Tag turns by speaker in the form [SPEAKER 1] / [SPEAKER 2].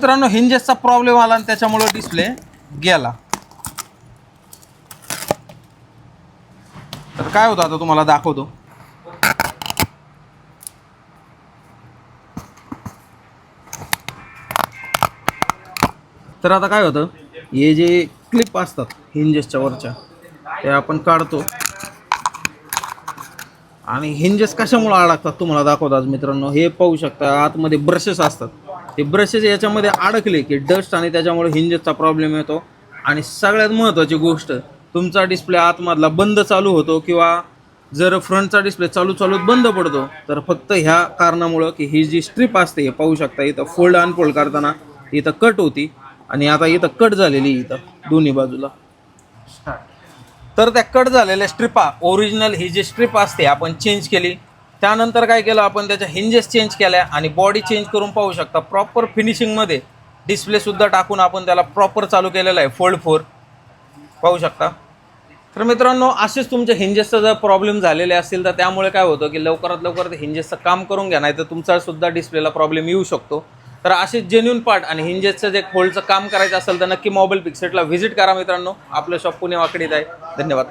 [SPEAKER 1] मित्रांनो हिंजेसचा प्रॉब्लेम आला आणि त्याच्यामुळे डिस्प्ले गेला. तर काय होतं आता तुम्हाला दाखवतो. तर आता काय होतं, हे जे क्लिप असतात हिंजेसच्या वरच्या ते आपण काढतो आणि हिंजेस कशामुळे अडकतात तुम्हाला दाखवतो आज मित्रांनो. हे पाहू शकता आतमध्ये ब्रशेस असतात. ते ब्रशेस याच्यामध्ये अडकले की डस्ट आणि त्याच्यामुळे हिंजेसचा प्रॉब्लेम येतो. आणि सगळ्यात महत्त्वाची गोष्ट, तुमचा डिस्प्ले आतमधला बंद चालू होतो किंवा जर फ्रंटचा डिस्प्ले चालू बंद पडतो तर फक्त ह्या कारणामुळं की ही जी स्ट्रीप असते हे पाहू शकता इथं फोल्ड अनफोल्ड करताना इथं कट होती आणि आता इथं कट झालेली इथं दोन्ही बाजूला. तर त्या कट झालेल्या स्ट्रिपा ओरिजिनल ही जी स्ट्रिप असते आपण चेंज केली. त्यानंतर काय केलं आपण, त्याच्या हिंजेस चेंज केल्या आणि बॉडी चेंज करून पाहू शकता प्रॉपर फिनिशिंगमध्ये डिस्प्लेसुद्धा टाकून आपण त्याला प्रॉपर चालू केलेला आहे. फोल्ड 4 पाहू शकता. तर मित्रांनो असेच तुमच्या हिंजेसचा जर प्रॉब्लेम झालेले असतील तर त्यामुळे काय होतं की लवकरात लवकर ते हिंजेसचं काम करून घ्या, नाही तर तुमचा सुद्धा डिस्प्लेला प्रॉब्लेम येऊ शकतो. तर असे जेन्युइन पार्ट आणि हिंजेसचं जे होल्डचं काम करायचं असेल तर नक्की मोबाईल पिक्सेटला व्हिजिट करा मित्रांनो. आपलं शॉप पुणे वाकडीत आहे. धन्यवाद.